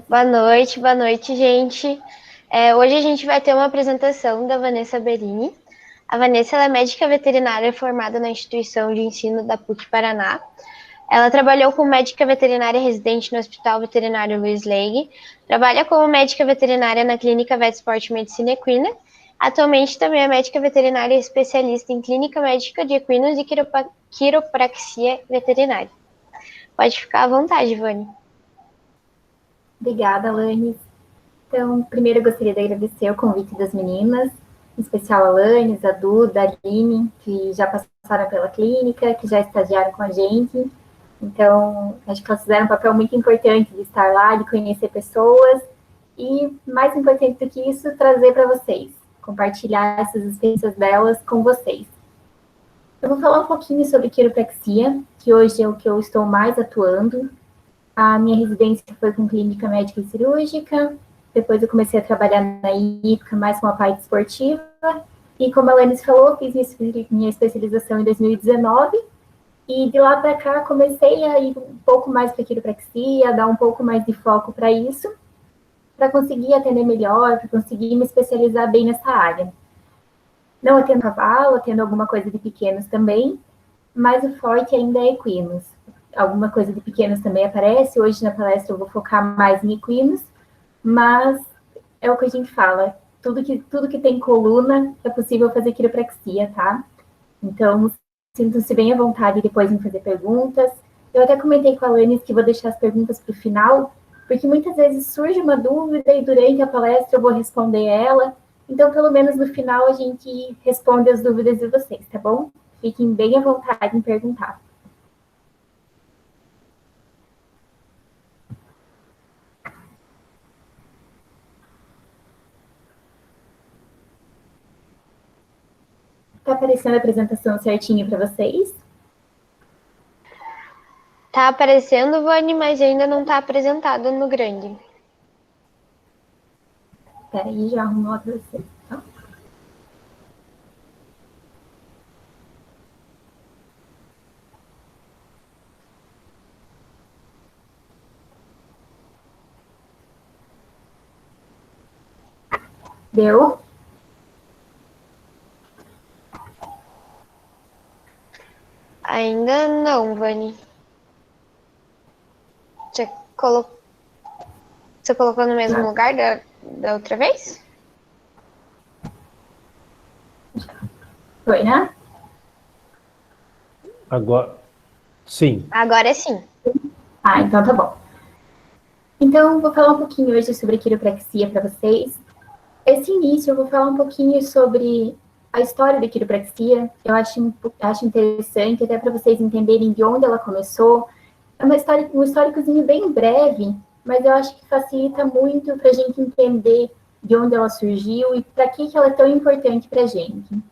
Boa noite, gente. Hoje a gente vai ter uma apresentação da Vanessa Berini. A Vanessa ela é médica veterinária formada na instituição de ensino da PUC Paraná. Ela trabalhou como médica veterinária residente no Hospital Veterinário Luiz Legue, trabalha como médica veterinária na Clínica Vetsport Medicina Equina. Atualmente também é médica veterinária especialista em clínica médica de equinos e quiropraxia veterinária. Pode ficar à vontade, Vani. Obrigada, Alanis. Então, primeiro eu gostaria de agradecer o convite das meninas, em especial a Alanis, a Duda, a Aline, que já passaram pela clínica, que já estagiaram com a gente. Então, acho que elas fizeram um papel muito importante de estar lá, de conhecer pessoas e, mais importante do que isso, trazer para vocês, compartilhar essas experiências delas com vocês. Eu vou falar um pouquinho sobre quiropraxia, que hoje é o que eu estou mais atuando. A minha residência foi com clínica médica e cirúrgica, depois eu comecei a trabalhar na IPCA, mais com a parte esportiva, e como a Alanis falou, fiz minha especialização em 2019, e de lá para cá comecei a ir um pouco mais para a quiropraxia, dar um pouco mais de foco para isso, para conseguir atender melhor, para conseguir me especializar bem nessa área. Não atendo cavalo, atendo alguma coisa de pequenos também, mas o forte ainda é equinos. Alguma coisa de pequenos também aparece, hoje na palestra eu vou focar mais em equinos, mas é o que a gente fala, tudo que tem coluna é possível fazer quiropraxia, tá? Então, sintam-se bem à vontade depois em fazer perguntas. Eu até comentei com a Alanis que vou deixar as perguntas para o final, porque muitas vezes surge uma dúvida e durante a palestra eu vou responder ela. Então, pelo menos no final a gente responde as dúvidas de vocês, tá bom? Fiquem bem à vontade em perguntar. Tá aparecendo a apresentação certinho para vocês? Tá aparecendo, Vani, mas ainda não tá apresentado no grande. Espera aí, já arrumo lá para vocês, tá? Deu? Ainda não, Vani. Você colocou no mesmo lugar da outra vez? Foi, né? Agora, sim. Agora sim. Ah, então tá bom. Então, vou falar um pouquinho hoje sobre quiropraxia para vocês. Esse início, eu vou falar um pouquinho sobre a história da quiropraxia. Eu acho interessante, até para vocês entenderem de onde ela começou. É uma história, um históricozinho bem breve, mas eu acho que facilita muito para a gente entender de onde ela surgiu e para que ela é tão importante para a gente.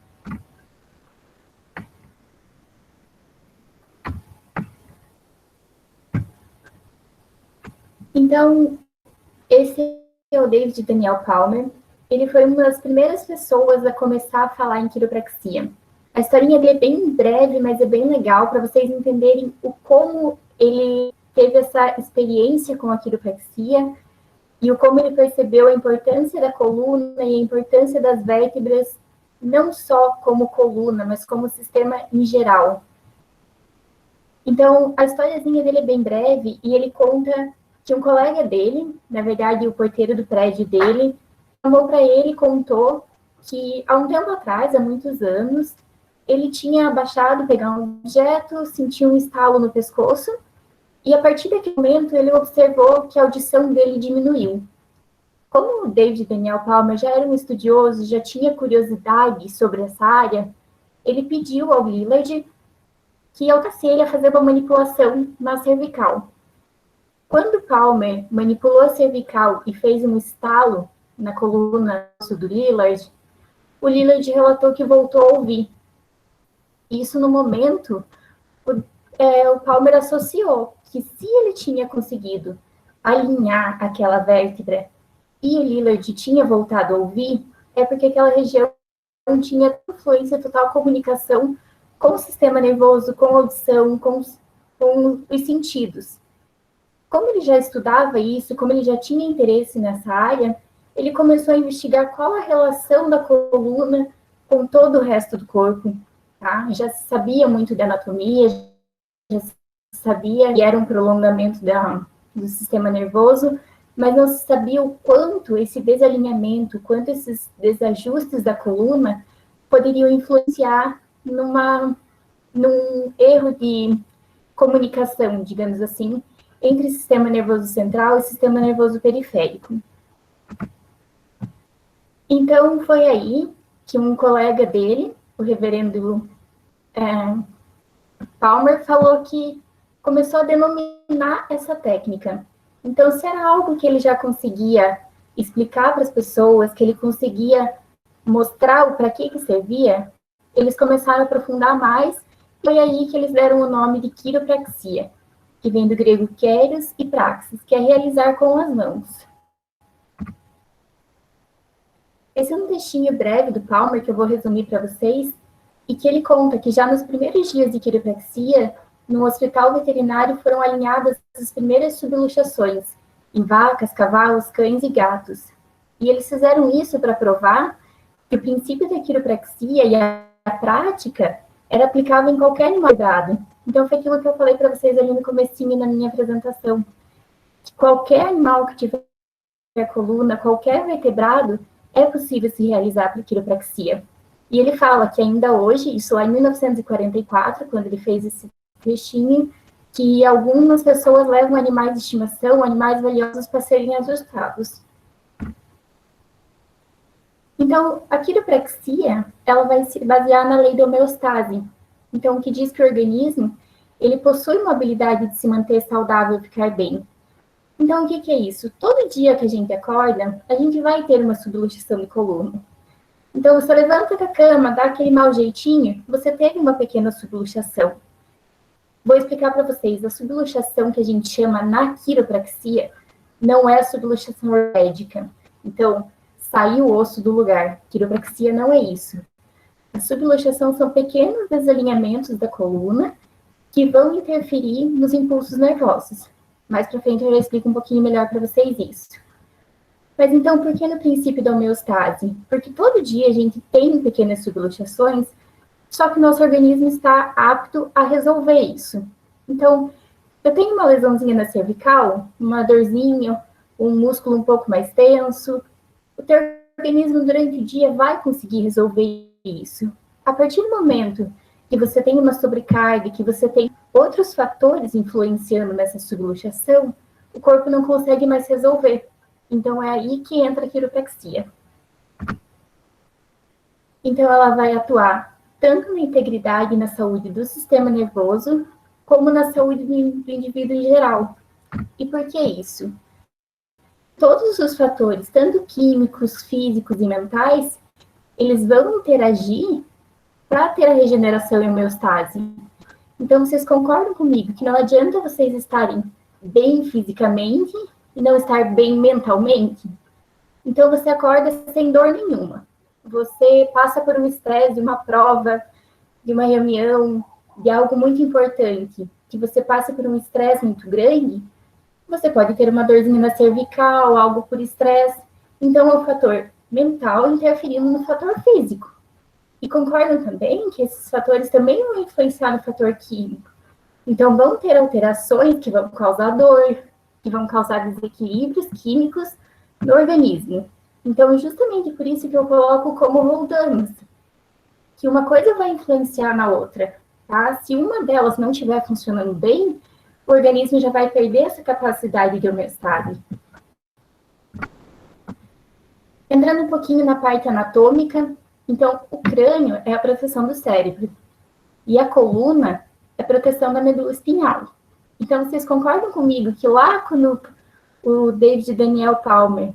Então, esse é o David Daniel Palmer. Ele foi uma das primeiras pessoas a começar a falar em quiropraxia. A historinha dele é bem breve, mas é bem legal para vocês entenderem o como ele teve essa experiência com a quiropraxia e o como ele percebeu a importância da coluna e a importância das vértebras, não só como coluna, mas como sistema em geral. Então, a historiazinha dele é bem breve e ele conta que um colega dele, na verdade, o porteiro do prédio dele, chamou para ele e contou que há um tempo atrás, há muitos anos, ele tinha abaixado, pegar um objeto, sentiu um estalo no pescoço, e a partir daquele momento ele observou que a audição dele diminuiu. Como o David Daniel Palmer já era um estudioso, já tinha curiosidade sobre essa área, ele pediu ao Lillard que autorizasse ele a fazer uma manipulação na cervical. Quando Palmer manipulou a cervical e fez um estalo na coluna do Lillard, o Lillard relatou que voltou a ouvir. Isso no momento, o Palmer associou que se ele tinha conseguido alinhar aquela vértebra e o Lillard tinha voltado a ouvir, é porque aquela região tinha fluência, total comunicação com o sistema nervoso, com a audição, com os sentidos. como ele já estudava isso, como ele já tinha interesse nessa área, ele começou a investigar qual a relação da coluna com todo o resto do corpo, tá? Já sabia muito de anatomia, já sabia que era um prolongamento do sistema nervoso, mas não se sabia o quanto esse desalinhamento, quanto esses desajustes da coluna poderiam influenciar num erro de comunicação, digamos assim, entre sistema nervoso central e sistema nervoso periférico. Então, foi aí que um colega dele, o reverendo Palmer, falou que começou a denominar essa técnica. Então, se era algo que ele já conseguia explicar para as pessoas, que ele conseguia mostrar o para que servia, eles começaram a aprofundar mais. Foi aí que eles deram o nome de quiropraxia, que vem do grego kéros e praxis, que é realizar com as mãos. Esse é um textinho breve do Palmer que eu vou resumir para vocês, e que ele conta que já nos primeiros dias de quiropraxia, no hospital veterinário foram alinhadas as primeiras subluxações em vacas, cavalos, cães e gatos. E eles fizeram isso para provar que o princípio da quiropraxia e a prática era aplicável em qualquer animal quebrado. Então, foi aquilo que eu falei para vocês ali no comecinho na minha apresentação. Que qualquer animal que tiver coluna, qualquer vertebrado, é possível se realizar por quiropraxia. E ele fala que ainda hoje, isso lá em 1944, quando ele fez esse textinho, que algumas pessoas levam animais de estimação, animais valiosos, para serem ajustados. Então, a quiropraxia, ela vai se basear na lei da homeostase. Então, o que diz que o organismo, ele possui uma habilidade de se manter saudável e ficar bem. Então, o que é isso? Todo dia que a gente acorda, a gente vai ter uma subluxação de coluna. Então, você levanta da cama, dá aquele mau jeitinho, você teve uma pequena subluxação. Vou explicar para vocês, a subluxação que a gente chama na quiropraxia não é a subluxação ortopédica. Então, saiu o osso do lugar. Quiropraxia não é isso. A subluxação são pequenos desalinhamentos da coluna que vão interferir nos impulsos nervosos. Mais para frente eu já explico um pouquinho melhor para vocês isso. Mas então, por que no princípio da homeostase? Porque todo dia a gente tem pequenas subluxações, só que o nosso organismo está apto a resolver isso. Então, eu tenho uma lesãozinha na cervical, uma dorzinha, um músculo um pouco mais tenso, o teu organismo durante o dia vai conseguir resolver isso. A partir do momento que você tem uma sobrecarga, que você tem outros fatores influenciando nessa subluxação, o corpo não consegue mais resolver. Então, é aí que entra a quiropraxia. Então, ela vai atuar tanto na integridade e na saúde do sistema nervoso, como na saúde do indivíduo em geral. E por que isso? Todos os fatores, tanto químicos, físicos e mentais, eles vão interagir para ter a regeneração e a homeostase. Então, vocês concordam comigo que não adianta vocês estarem bem fisicamente e não estar bem mentalmente? Então, você acorda sem dor nenhuma. Você passa por um estresse de uma prova, de uma reunião, de algo muito importante, que você passa por um estresse muito grande, você pode ter uma dorzinha na cervical, algo por estresse. Então, é o fator mental interferindo no fator físico. E concordam também que esses fatores também vão influenciar no fator químico. Então, vão ter alterações que vão causar dor, que vão causar desequilíbrios químicos no organismo. Então, justamente por isso que eu coloco como roldanas, que uma coisa vai influenciar na outra, tá? Se uma delas não estiver funcionando bem, o organismo já vai perder essa capacidade de homeostase. Entrando um pouquinho na parte anatômica, então, o crânio é a proteção do cérebro, e a coluna é a proteção da medula espinhal. Então, vocês concordam comigo que lá quando o David Daniel Palmer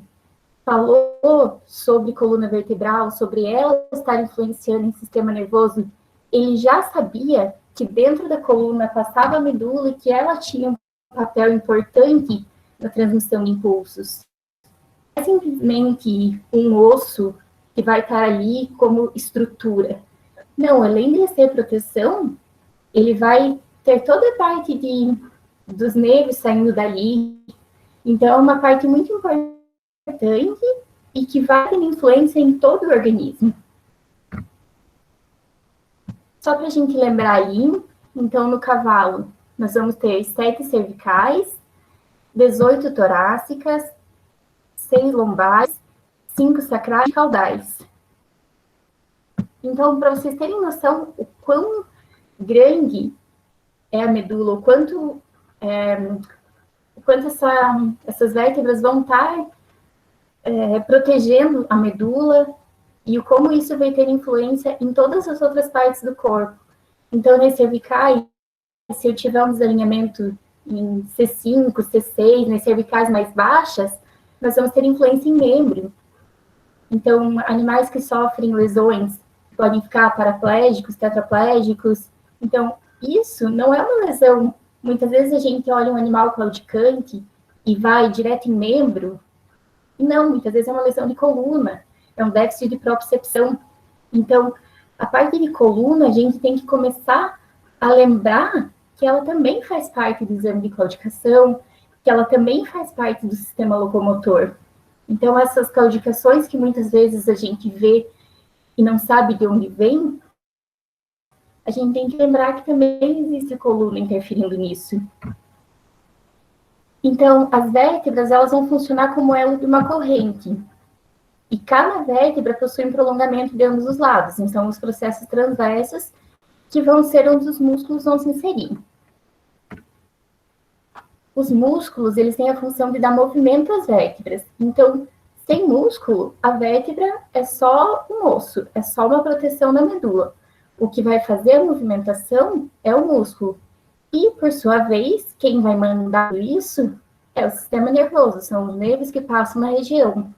falou sobre coluna vertebral, sobre ela estar influenciando em sistema nervoso, ele já sabia que dentro da coluna passava a medula e que ela tinha um papel importante na transmissão de impulsos. Não é simplesmente um osso que vai estar ali como estrutura. Não, além de ser proteção, ele vai ter toda a parte de dos nervos saindo dali. Então, é uma parte muito importante e que vai ter influência em todo o organismo. Só para a gente lembrar aí, então, no cavalo, nós vamos ter 7 cervicais, 18 torácicas, 6 lombares, 5 sacrais e caudais. Então, para vocês terem noção o quão grande é a medula, o quanto essas vértebras vão estar protegendo a medula e como isso vai ter influência em todas as outras partes do corpo. Então, nas cervicais, se eu tiver um desalinhamento em C5, C6, nas cervicais mais baixas, nós vamos ter influência em membro. Então, animais que sofrem lesões podem ficar paraplégicos, tetraplégicos. Então, isso não é uma lesão. Muitas vezes a gente olha um animal claudicante e vai direto em membro. E não, muitas vezes é uma lesão de coluna, é um déficit de propriocepção. Então, a parte de coluna, a gente tem que começar a lembrar que ela também faz parte do exame de claudicação, que ela também faz parte do sistema locomotor. Então, essas claudicações que muitas vezes a gente vê e não sabe de onde vem, a gente tem que lembrar que também existe a coluna interferindo nisso. Então, as vértebras, elas vão funcionar como elo de uma corrente. E cada vértebra possui um prolongamento de ambos os lados. Então, os processos transversos, que vão ser onde os músculos vão se inserir. Os músculos, eles têm a função de dar movimento às vértebras. Então, sem músculo, a vértebra é só um osso, é só uma proteção da medula. O que vai fazer a movimentação é o músculo. E, por sua vez, quem vai mandar isso é o sistema nervoso, são os nervos que passam na região.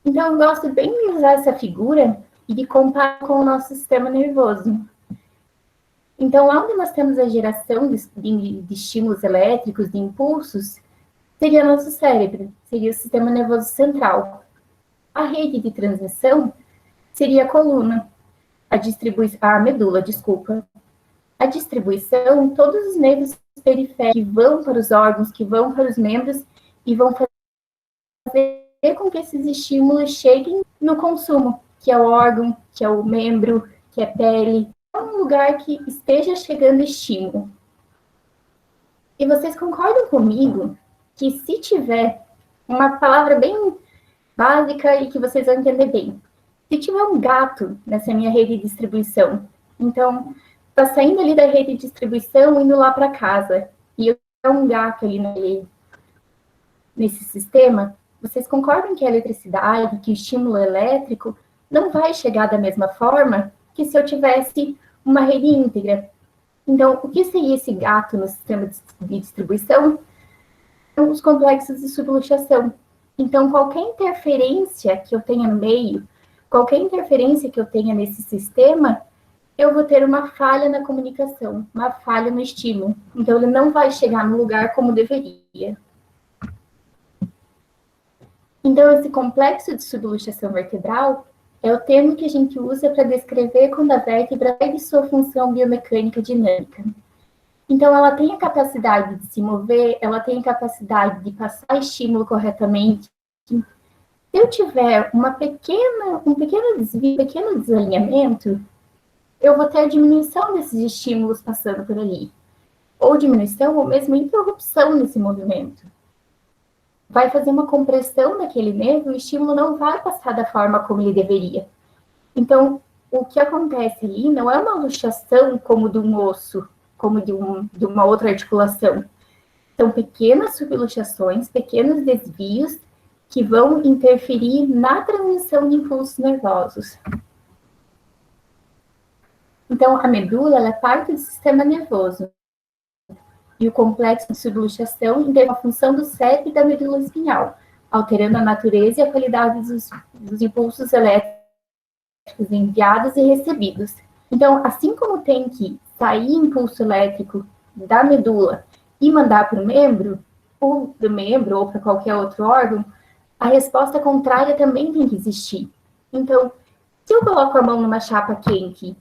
Então, eu gosto bem de usar essa figura e de comparar com o nosso sistema nervoso. Então, lá onde nós temos a geração de estímulos elétricos, de impulsos, seria nosso cérebro, seria o sistema nervoso central. A rede de transmissão seria a coluna, a medula, desculpa. A distribuição, todos os nervos periféricos que vão para os órgãos, que vão para os membros e vão fazer com que esses estímulos cheguem no consumo, que é o órgão, que é o membro, que é a pele. É um lugar que esteja chegando estímulo. E vocês concordam comigo que se tiver uma palavra bem básica e que vocês vão entender bem, se tiver um gato nessa minha rede de distribuição, então está saindo ali da rede de distribuição, indo lá para casa, e eu tenho um gato ali nesse sistema, vocês concordam que a eletricidade, que o estímulo elétrico não vai chegar da mesma forma que se eu tivesse uma rede íntegra? Então, o que seria esse gato no sistema de distribuição? São os complexos de subluxação. Então, qualquer interferência que eu tenha no meio, qualquer interferência que eu tenha nesse sistema, eu vou ter uma falha na comunicação, uma falha no estímulo. Então, ele não vai chegar no lugar como deveria. Então, esse complexo de subluxação vertebral é o termo que a gente usa para descrever quando a vértebra perde sua função biomecânica dinâmica. Então, ela tem a capacidade de se mover, ela tem a capacidade de passar estímulo corretamente. Se eu tiver um pequeno desvio, um pequeno desalinhamento, eu vou ter a diminuição desses estímulos passando por ali. Ou diminuição, ou mesmo interrupção nesse movimento. Vai fazer uma compressão daquele nervo, o estímulo não vai passar da forma como ele deveria. Então, o que acontece ali não é uma luxação como de um osso, como de uma outra articulação. São pequenas subluxações, pequenos desvios que vão interferir na transmissão de impulsos nervosos. Então, a medula ela é parte do sistema nervoso. E o complexo de subluxação tem a função do cérebro e da medula espinhal, alterando a natureza e a qualidade dos impulsos elétricos enviados e recebidos. Então, assim como tem que sair impulso elétrico da medula e mandar para o membro, ou para qualquer outro órgão, a resposta contrária também tem que existir. Então, se eu coloco a mão numa chapa quente,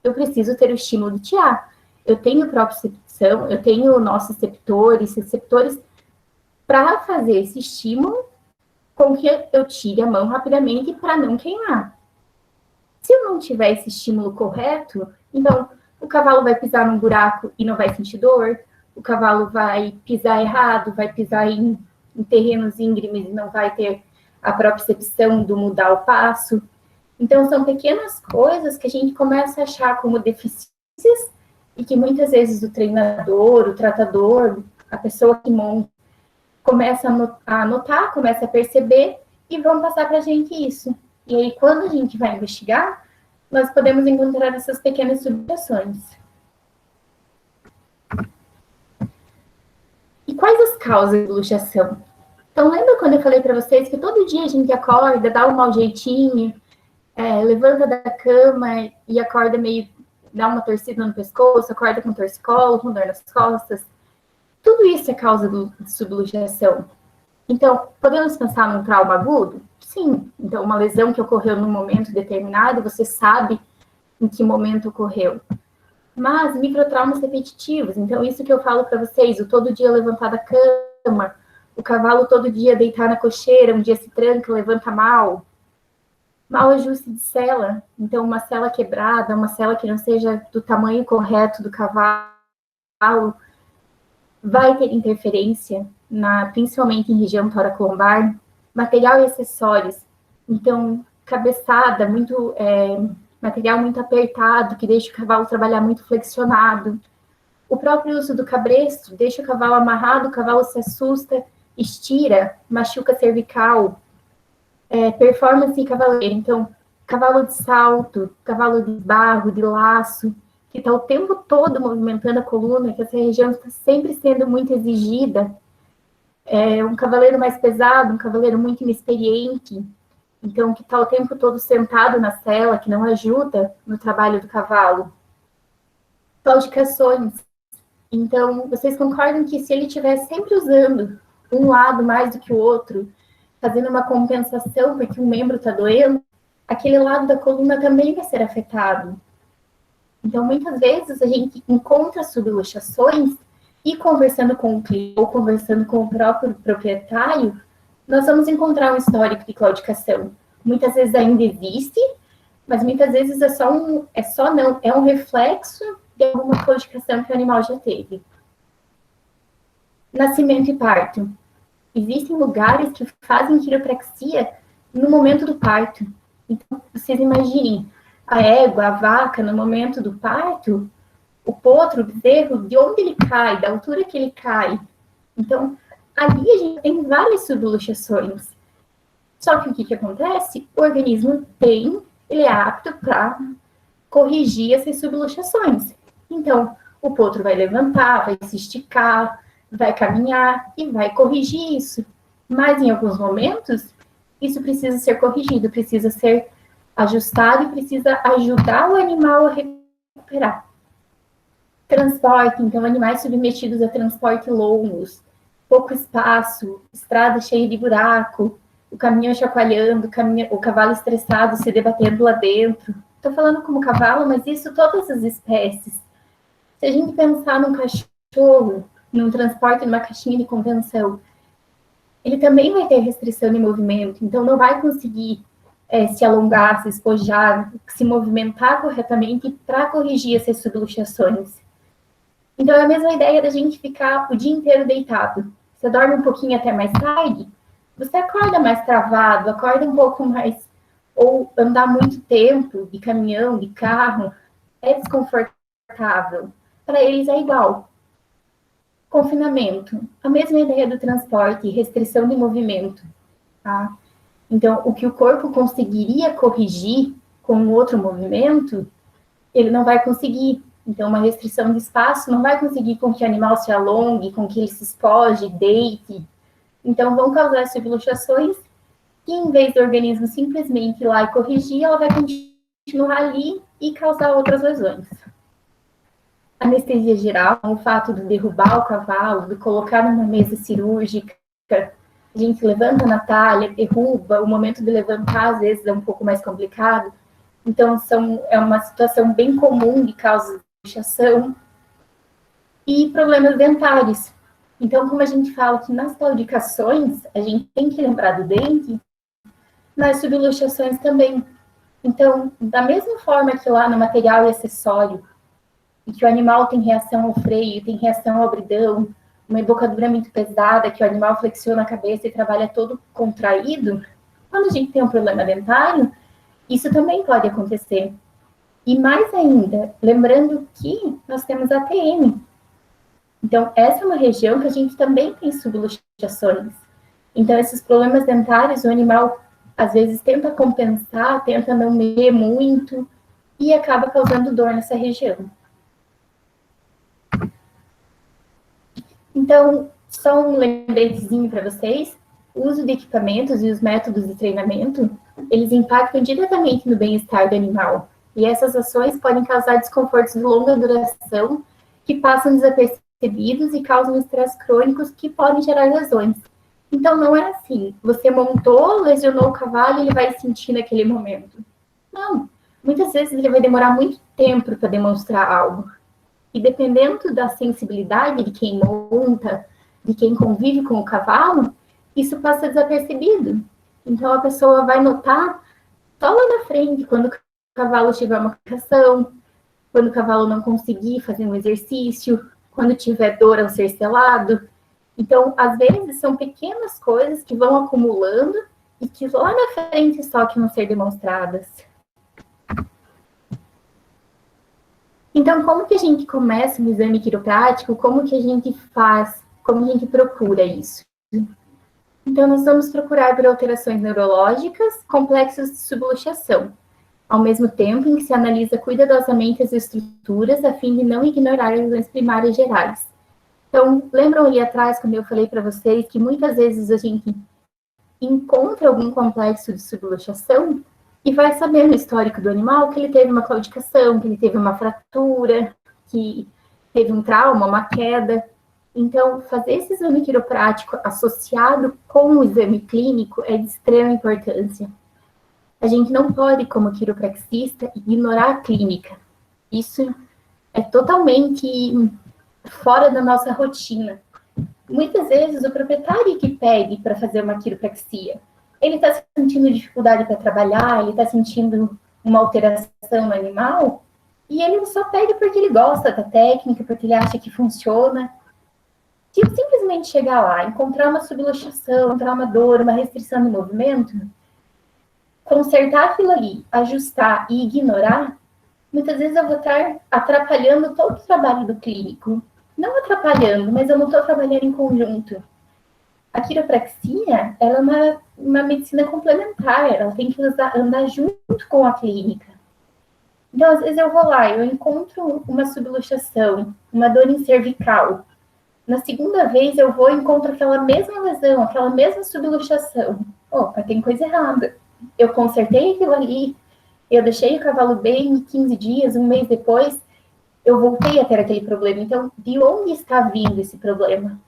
eu preciso ter o estímulo de tirar. eu tenho propriocepção, eu tenho nossos receptores, para fazer esse estímulo com que eu tire a mão rapidamente para não queimar. Se eu não tiver esse estímulo correto, então o cavalo vai pisar num buraco e não vai sentir dor, o cavalo vai pisar errado, vai pisar em terrenos íngremes e não vai ter a propriocepção do mudar o passo. Então, são pequenas coisas que a gente começa a achar como deficiências e que muitas vezes o treinador, o tratador, a pessoa que monta, começa a notar, começa a perceber e vão passar para a gente isso. E aí, quando a gente vai investigar, nós podemos encontrar essas pequenas subtrações. E quais as causas de luxação? Então, lembra quando eu falei para vocês que todo dia a gente acorda, dá um mau jeitinho, levanta da cama e acorda meio, dá uma torcida no pescoço, acorda com torcicolo, com dor nas costas? Tudo isso é causa de subluxação. Então, podemos pensar num trauma agudo? Sim. Então, uma lesão que ocorreu num momento determinado, você sabe em que momento ocorreu. Mas microtraumas repetitivos, então isso que eu falo para vocês, o todo dia levantar da cama, o cavalo todo dia deitar na cocheira, um dia se tranca, levanta mal, mau ajuste de sela, então uma sela quebrada, uma sela que não seja do tamanho correto do cavalo, vai ter interferência, principalmente em região toracolombar, material e acessórios, então cabeçada, material muito apertado, que deixa o cavalo trabalhar muito flexionado. O próprio uso do cabresto deixa o cavalo amarrado, o cavalo se assusta, estira, machuca a cervical. Performance cavaleira, então, cavalo de salto, cavalo de barro, de laço, que está o tempo todo movimentando a coluna, que essa região está sempre sendo muito exigida. Um cavaleiro mais pesado, um cavaleiro muito inexperiente, então, que está o tempo todo sentado na sela, que não ajuda no trabalho do cavalo. Claudicações. Então, vocês concordam que se ele estiver sempre usando um lado mais do que o outro, fazendo uma compensação porque um membro está doendo, aquele lado da coluna também vai ser afetado. Então, muitas vezes, a gente encontra subluxações e conversando com o cliente ou conversando com o próprio proprietário, nós vamos encontrar um histórico de claudicação. Muitas vezes ainda existe, mas muitas vezes é um reflexo de alguma claudicação que o animal já teve. Nascimento e parto. Existem lugares que fazem quiropraxia no momento do parto. Então, vocês imaginem, a égua, a vaca, no momento do parto, o potro, o bezerro, de onde ele cai, da altura que ele cai. Então, ali a gente tem várias subluxações. Só que o que acontece? O organismo ele é apto para corrigir essas subluxações. Então, o potro vai levantar, vai se esticar, vai caminhar e vai corrigir isso. Mas, em alguns momentos, isso precisa ser corrigido, precisa ser ajustado e precisa ajudar o animal a recuperar. Transporte, então, animais submetidos a transporte longos, pouco espaço, estrada cheia de buraco, o caminhão chacoalhando, o cavalo estressado se debatendo lá dentro. Estou falando como cavalo, mas isso todas as espécies. Se a gente pensar num cachorro, num transporte numa caixinha de contenção, ele também vai ter restrição de movimento, então não vai conseguir se alongar, se espojar, se movimentar corretamente para corrigir essas subluxações. Então é a mesma ideia da gente ficar o dia inteiro deitado. Você dorme um pouquinho até mais tarde, você acorda mais travado, acorda um pouco mais, ou andar muito tempo de caminhão, de carro, é desconfortável. Para eles é igual. Confinamento, a mesma ideia do transporte, restrição de movimento. Tá? Então, o que o corpo conseguiria corrigir com um outro movimento, ele não vai conseguir. Então, uma restrição de espaço não vai conseguir com que o animal se alongue, com que ele se espoje, deite. Então, vão causar subluxações que, em vez do organismo simplesmente ir lá e corrigir, ela vai continuar ali e causar outras lesões. Anestesia geral, o fato de derrubar o cavalo, de colocar numa mesa cirúrgica, a gente levanta na talha, derruba, o momento de levantar, às vezes, é um pouco mais complicado. Então, é uma situação bem comum de causa de luxação. e problemas dentários. Então, como a gente fala que nas claudicações a gente tem que lembrar do dente, nas subluxações também. Então, da mesma forma que lá no material e acessório, e que o animal tem reação ao freio, tem reação ao bridão, uma embocadura muito pesada, que o animal flexiona a cabeça e trabalha todo contraído, quando a gente tem um problema dentário, isso também pode acontecer. E mais ainda, lembrando que nós temos a TM. Então, essa é uma região que a gente também tem subluxações. Então, esses problemas dentários, o animal às vezes tenta compensar, tenta não mexer muito e acaba causando dor nessa região. Então, só um lembretezinho para vocês, o uso de equipamentos e os métodos de treinamento, eles impactam diretamente no bem-estar do animal. E essas ações podem causar desconfortos de longa duração que passam desapercebidos e causam estresse crônicos que podem gerar lesões. Então, não é assim, você montou, lesionou o cavalo e ele vai sentir naquele momento. Não, muitas vezes ele vai demorar muito tempo para demonstrar algo. E dependendo da sensibilidade de quem monta, de quem convive com o cavalo, isso passa desapercebido. Então, a pessoa vai notar só lá na frente, quando o cavalo tiver uma complicação, quando o cavalo não conseguir fazer um exercício, quando tiver dor ao ser selado. Então, às vezes, são pequenas coisas que vão acumulando e que lá na frente só que vão ser demonstradas. Então, como que a gente começa no exame quiroprático? Como que a gente faz? Como a gente procura isso? Então, nós vamos procurar por alterações neurológicas, complexos de subluxação, ao mesmo tempo em que se analisa cuidadosamente as estruturas a fim de não ignorar as lesões primárias gerais. Então, lembram ali atrás, quando eu falei para vocês, que muitas vezes a gente encontra algum complexo de subluxação e vai saber no histórico do animal que ele teve uma claudicação, que ele teve uma fratura, que teve um trauma, uma queda. Então, fazer esse exame quiroprático associado com o exame clínico é de extrema importância. A gente não pode, como quiropraxista, ignorar a clínica. Isso é totalmente fora da nossa rotina. Muitas vezes o proprietário que pede para fazer uma quiropraxia, ele está sentindo dificuldade para trabalhar, ele está sentindo uma alteração no animal, e ele só pede porque ele gosta da técnica, porque ele acha que funciona. Se eu simplesmente chegar lá, encontrar uma subluxação, encontrar uma dor, uma restrição no movimento, consertar aquilo ali, ajustar e ignorar, muitas vezes eu vou estar atrapalhando todo o trabalho do clínico. Não atrapalhando, mas eu não estou trabalhando em conjunto. A quiropraxia, ela é uma medicina complementar, ela tem que andar junto com a clínica. Então, às vezes eu vou lá, eu encontro uma subluxação, uma dor em cervical. Na segunda vez eu vou e encontro aquela mesma lesão, aquela mesma subluxação. Opa, tem coisa errada. Eu consertei aquilo ali, eu deixei o cavalo bem 15 dias, um mês depois, eu voltei a ter aquele problema. Então, de onde está vindo esse problema?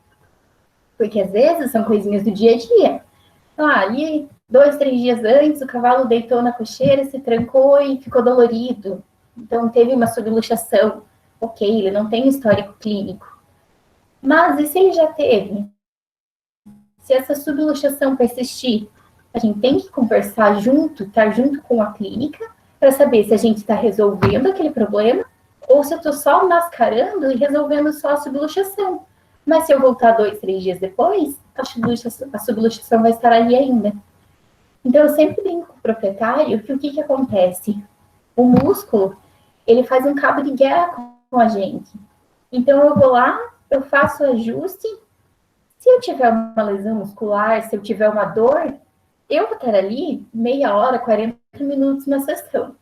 Porque às vezes são coisinhas do dia a dia. Ali, 2, 3 dias antes, o cavalo deitou na cocheira, se trancou e ficou dolorido. Então, teve uma subluxação. Ok, ele não tem histórico clínico. Mas e se ele já teve? Se essa subluxação persistir, a gente tem que conversar junto, estar junto com a clínica, para saber se a gente está resolvendo aquele problema ou se eu estou só mascarando e resolvendo só a subluxação. Mas se eu voltar 2, 3 dias depois, a subluxação vai estar ali ainda. Então, eu sempre brinco com o proprietário que o que acontece? O músculo, ele faz um cabo de guerra com a gente. Então, eu vou lá, eu faço o ajuste. Se eu tiver uma lesão muscular, se eu tiver uma dor, eu vou estar ali meia hora, 40 minutos na sessão.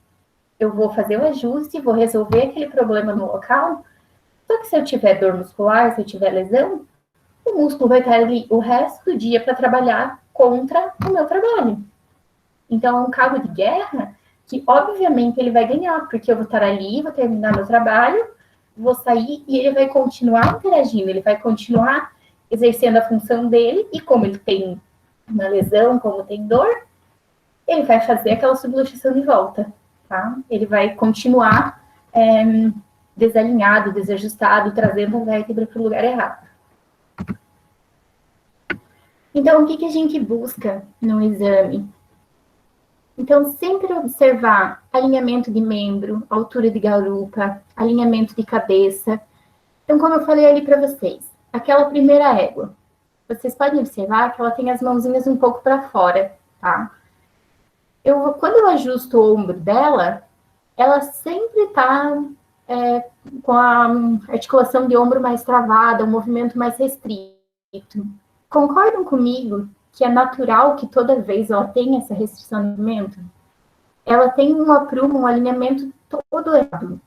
Eu vou fazer o ajuste, vou resolver aquele problema no local. Só que se eu tiver dor muscular, se eu tiver lesão, o músculo vai estar ali o resto do dia para trabalhar contra o meu trabalho. Então, é um cabo de guerra que, obviamente, ele vai ganhar, porque eu vou estar ali, vou terminar meu trabalho, vou sair e ele vai continuar interagindo, ele vai continuar exercendo a função dele, e como ele tem uma lesão, como tem dor, ele vai fazer aquela subluxação de volta, tá? Ele vai continuar desalinhado, desajustado, trazendo a vértebra para o lugar errado. Então, o que a gente busca no exame? Então, sempre observar alinhamento de membro, altura de garupa, alinhamento de cabeça. Então, como eu falei ali para vocês, aquela primeira égua, vocês podem observar que ela tem as mãozinhas um pouco para fora, tá? Quando eu ajusto o ombro dela, ela sempre está com a articulação de ombro mais travada, um movimento mais restrito. Concordam comigo que é natural que toda vez ela tenha essa restrição de movimento? Ela tem um aprumo, um alinhamento todo errado.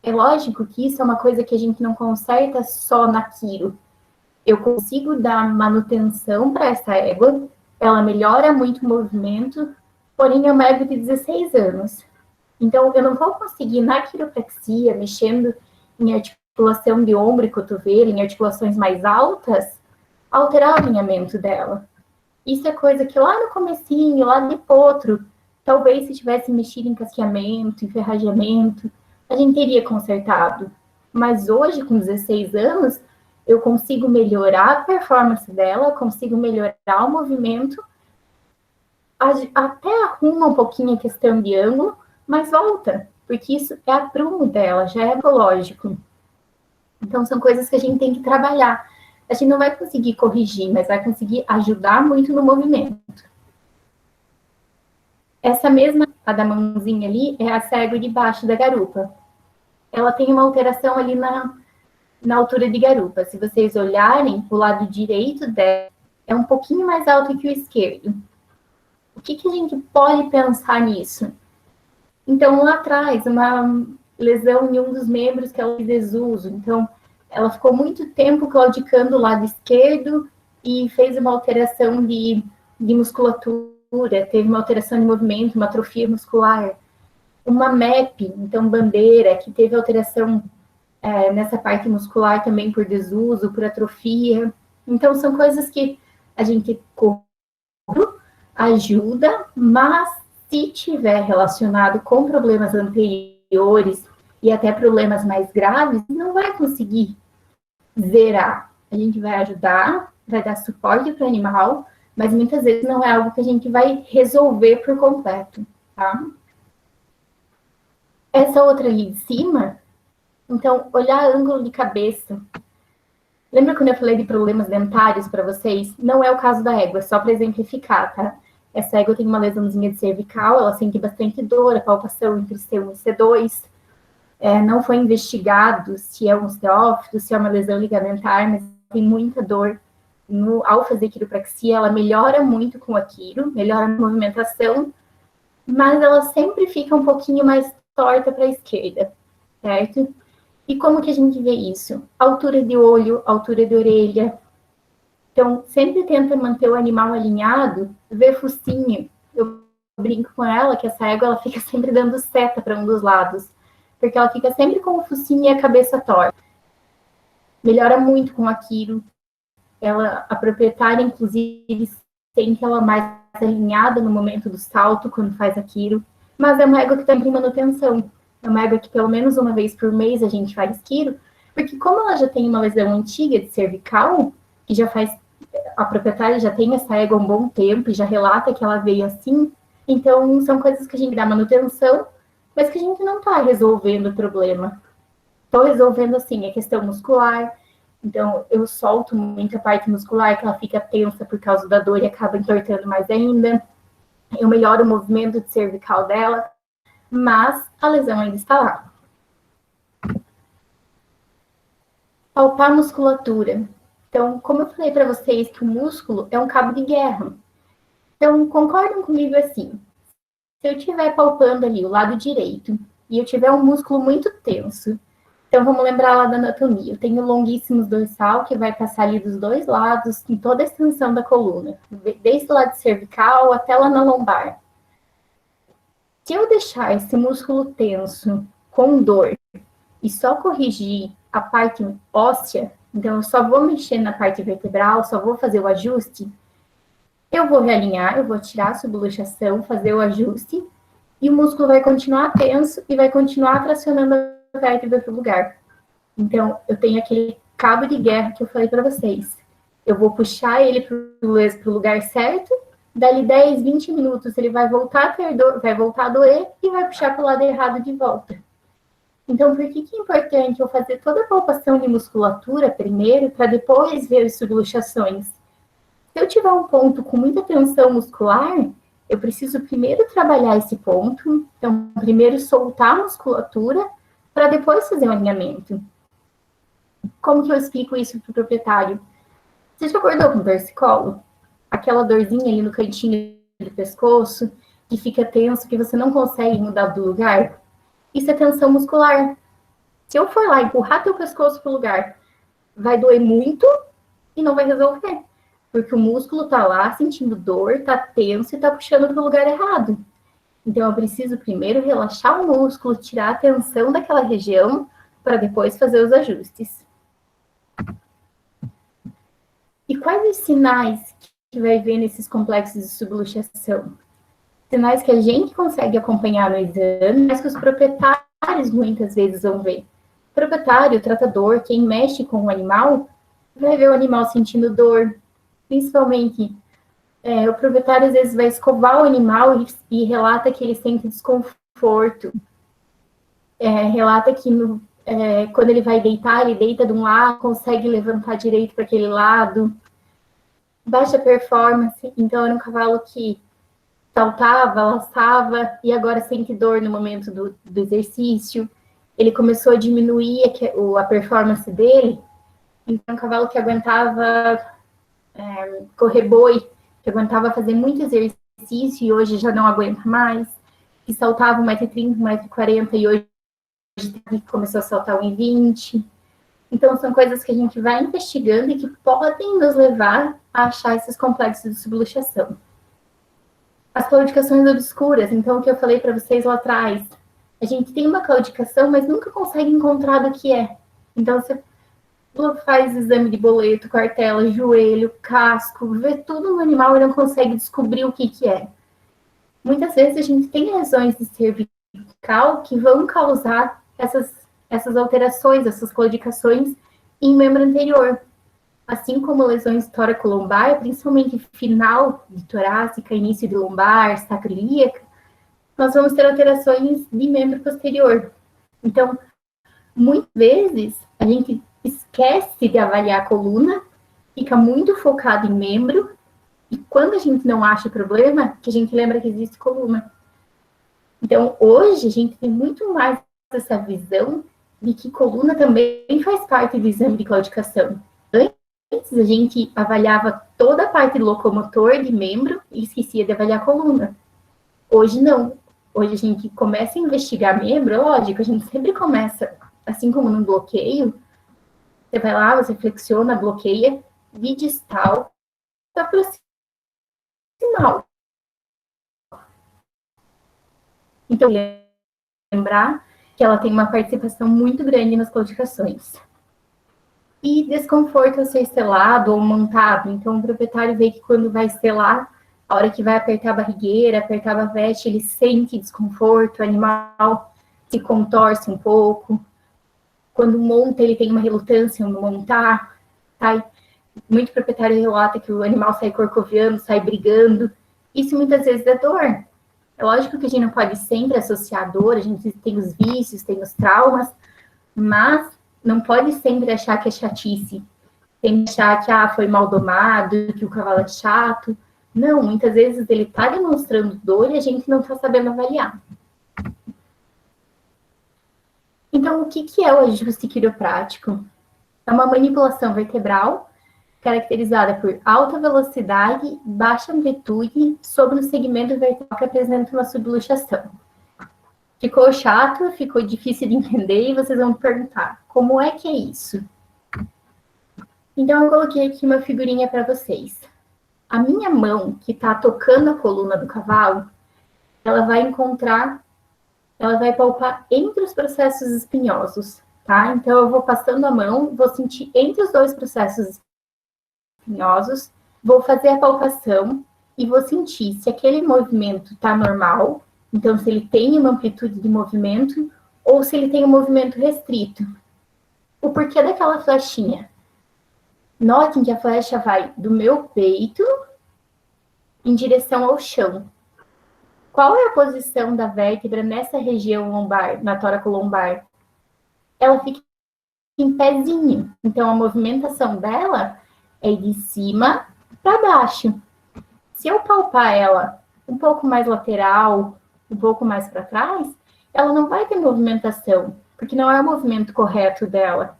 É lógico que isso é uma coisa que a gente não conserta só na quiro. Eu consigo dar manutenção para essa égua, ela melhora muito o movimento, porém é uma égua de 16 anos. Então, eu não vou conseguir na quiropraxia, mexendo em articulação de ombro e cotovelo, em articulações mais altas, alterar o alinhamento dela. Isso é coisa que lá no comecinho, lá de potro, talvez se tivesse mexido em casqueamento, em ferrageamento, a gente teria consertado. Mas hoje, com 16 anos, eu consigo melhorar a performance dela, consigo melhorar o movimento, até arruma um pouquinho a questão de ângulo, mas volta, porque isso é aprumo dela, já é ecológico. Então, são coisas que a gente tem que trabalhar. A gente não vai conseguir corrigir, mas vai conseguir ajudar muito no movimento. Essa mesma, a da mãozinha ali, é a cego de baixo da garupa. Ela tem uma alteração ali na altura de garupa. Se vocês olharem, o lado direito dela é um pouquinho mais alto que o esquerdo. O que a gente pode pensar nisso? Então, lá atrás, uma lesão em um dos membros que ela fez desuso. Então, ela ficou muito tempo claudicando o lado esquerdo e fez uma alteração de musculatura, teve uma alteração de movimento, uma atrofia muscular. Uma MEP, então bandeira, que teve alteração nessa parte muscular também por desuso, por atrofia. Então, são coisas que a gente ajuda, mas se tiver relacionado com problemas anteriores e até problemas mais graves, não vai conseguir zerar. A gente vai ajudar, vai dar suporte para o animal, mas muitas vezes não é algo que a gente vai resolver por completo, tá? Essa outra ali de cima, então, olhar ângulo de cabeça. Lembra quando eu falei de problemas dentários para vocês? Não é o caso da égua, é só para exemplificar, tá? Essa égua tem uma lesãozinha de cervical, ela sente bastante dor, a palpação entre C1 e C2. Não foi investigado se é um osteófito, se é uma lesão ligamentar, mas tem muita dor. Ao fazer quiropraxia, ela melhora muito com a quiro, melhora a movimentação, mas ela sempre fica um pouquinho mais torta para a esquerda, certo? E como que a gente vê isso? Altura de olho, altura de orelha. Então, sempre tenta manter o animal alinhado, ver focinho. Eu brinco com ela que essa égua ela fica sempre dando seta para um dos lados, porque ela fica sempre com o focinho e a cabeça torta. Melhora muito com a quiro. A proprietária, inclusive, sente ela mais alinhada no momento do salto, quando faz a quiro. Mas é uma égua que está em manutenção. É uma égua que pelo menos uma vez por mês a gente faz quiro, porque como ela já tem uma lesão antiga de cervical, que já faz... A proprietária já tem essa égua há um bom tempo e já relata que ela veio assim. Então, são coisas que a gente dá manutenção, mas que a gente não está resolvendo o problema. Estou resolvendo, assim, a questão muscular. Então, eu solto muito a parte muscular, que ela fica tensa por causa da dor e acaba entortando mais ainda. Eu melhoro o movimento de cervical dela, mas a lesão ainda está lá. Palpar a musculatura. Então, como eu falei para vocês que o músculo é um cabo de guerra. Então, concordam comigo assim. Se eu estiver palpando ali o lado direito e eu tiver um músculo muito tenso, então vamos lembrar lá da anatomia. Eu tenho longuíssimos dorsal que vai passar ali dos dois lados, em toda a extensão da coluna, desde o lado cervical até lá na lombar. Se eu deixar esse músculo tenso, com dor, e só corrigir a parte óssea, então eu só vou mexer na parte vertebral, só vou fazer o ajuste, eu vou realinhar, eu vou tirar a subluxação, fazer o ajuste, e o músculo vai continuar tenso e vai continuar tracionando a vértebra para o lugar. Então, eu tenho aquele cabo de guerra que eu falei para vocês. Eu vou puxar ele para o lugar certo, dali 10, 20 minutos ele vai voltar a ter dor, vai voltar a doer e vai puxar para o lado errado de volta. Então, por que é importante eu fazer toda a palpação de musculatura primeiro, para depois ver as subluxações? Se eu tiver um ponto com muita tensão muscular, eu preciso primeiro trabalhar esse ponto, então, primeiro soltar a musculatura, para depois fazer o alinhamento. Como que eu explico isso para o proprietário? Você já acordou com torcicolo? Aquela dorzinha ali no cantinho do pescoço, que fica tenso, que você não consegue mudar do lugar? Isso é tensão muscular. Se eu for lá empurrar teu pescoço para o lugar, vai doer muito e não vai resolver. Porque o músculo tá lá sentindo dor, tá tenso e tá puxando para o lugar errado. Então, eu preciso primeiro relaxar o músculo, tirar a tensão daquela região, para depois fazer os ajustes. E quais os sinais que vai ver nesses complexos de subluxação? Sinais que a gente consegue acompanhar no exame, mas que os proprietários muitas vezes vão ver. O proprietário, o tratador, quem mexe com o animal, vai ver o animal sentindo dor. Principalmente, o proprietário às vezes vai escovar o animal e relata que ele sente desconforto. Relata que quando ele vai deitar, ele deita de um lado, consegue levantar direito para aquele lado. Baixa performance, então era um cavalo que saltava, laçava, e agora sente dor no momento do exercício. Ele começou a diminuir a performance dele, então um cavalo que aguentava correr boi, que aguentava fazer muito exercício e hoje já não aguenta mais, que saltava 1,30 m, 1,40 m e hoje começou a saltar 1,20 m. Então, são coisas que a gente vai investigando e que podem nos levar a achar esses complexos de subluxação. As claudicações obscuras, então, o que eu falei para vocês lá atrás. A gente tem uma claudicação, mas nunca consegue encontrar do que é. Então, você faz exame de boleto, cartela, joelho, casco, vê tudo no animal e não consegue descobrir o que é. Muitas vezes a gente tem lesões de cervical que vão causar essas alterações, essas claudicações em membro anterior. Assim como lesões tóraco-lombar, principalmente final de torácica, início de lombar, sacroiliaca, nós vamos ter alterações de membro posterior. Então, muitas vezes, a gente esquece de avaliar a coluna, fica muito focado em membro, e quando a gente não acha problema, que a gente lembra que existe coluna. Então, hoje, a gente tem muito mais essa visão de que coluna também faz parte do exame de claudicação. Antes, a gente avaliava toda a parte locomotor de membro e esquecia de avaliar a coluna. Hoje, não. Hoje, a gente começa a investigar membro, lógico, a gente sempre começa, assim como no bloqueio, você vai lá, você flexiona, bloqueia, de distal para proximal. Então, lembrar que ela tem uma participação muito grande nas claudicações. E desconforto ao ser selado ou montado. Então, o proprietário vê que quando vai selar, a hora que vai apertar a barrigueira, apertar a veste, ele sente desconforto, o animal se contorce um pouco. Quando monta, ele tem uma relutância no montar. Muito proprietário relata que o animal sai corcoviando, sai brigando. Isso muitas vezes é dor. É lógico que a gente não pode sempre associar a dor, a gente tem os vícios, tem os traumas, mas não pode sempre achar que é chatice. Tem que achar que foi mal domado, que o cavalo é chato. Não, muitas vezes ele está demonstrando dor e a gente não está sabendo avaliar. Então, o que é o ajuste quiroprático? É uma manipulação vertebral caracterizada por alta velocidade, baixa amplitude sobre um segmento vertebral que apresenta uma subluxação. Ficou chato? Ficou difícil de entender? E vocês vão perguntar, como é que é isso? Então, eu coloquei aqui uma figurinha para vocês. A minha mão, que está tocando a coluna do cavalo, ela vai palpar entre os processos espinhosos, tá? Então, eu vou passando a mão, vou sentir entre os dois processos espinhosos, vou fazer a palpação e vou sentir se aquele movimento está normal, então se ele tem uma amplitude de movimento ou se ele tem um movimento restrito. O porquê daquela flechinha? Notem que a flecha vai do meu peito em direção ao chão. Qual é a posição da vértebra nessa região lombar, na toracolombar? Ela fica em pezinho. Então, a movimentação dela é de cima para baixo. Se eu palpar ela um pouco mais lateral, um pouco mais para trás, ela não vai ter movimentação, porque não é o movimento correto dela.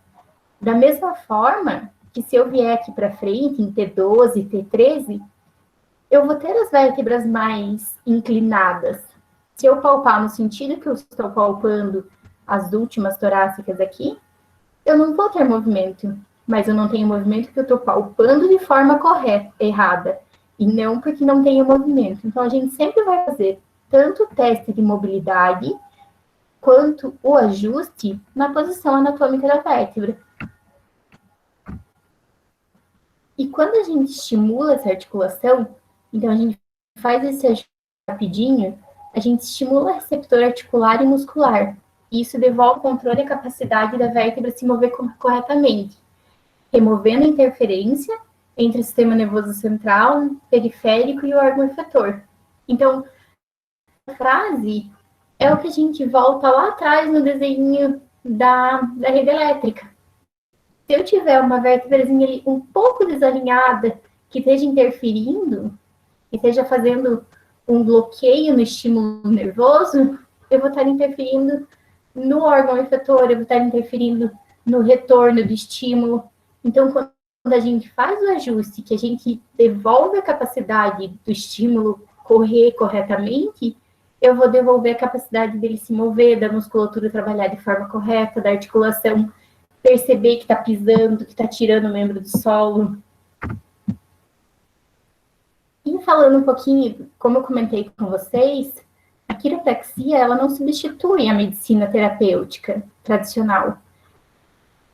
Da mesma forma que se eu vier aqui para frente, em T12, T13, eu vou ter as vértebras mais inclinadas. Se eu palpar no sentido que eu estou palpando as últimas torácicas aqui, eu não vou ter movimento, mas eu não tenho movimento porque eu estou palpando de forma correta, errada, e não porque não tenho movimento. Então, a gente sempre vai fazer tanto o teste de mobilidade, quanto o ajuste na posição anatômica da vértebra. E quando a gente estimula essa articulação, então a gente faz esse ajuste rapidinho, a gente estimula o receptor articular e muscular. E isso devolve o controle e a capacidade da vértebra se mover corretamente, removendo a interferência entre o sistema nervoso central, periférico e o órgão efetor. Então, a frase é o que a gente volta lá atrás no desenho da rede elétrica. Se eu tiver uma vértebrazinha ali um pouco desalinhada, que esteja interferindo, que esteja fazendo um bloqueio no estímulo nervoso, eu vou estar interferindo no órgão efetor, eu vou estar interferindo no retorno do estímulo. Então, quando a gente faz o ajuste, que a gente devolve a capacidade do estímulo correr corretamente, eu vou devolver a capacidade dele se mover, da musculatura trabalhar de forma correta, da articulação perceber que está pisando, que está tirando o membro do solo. E falando um pouquinho, como eu comentei com vocês, a quiropraxia, ela não substitui a medicina terapêutica tradicional.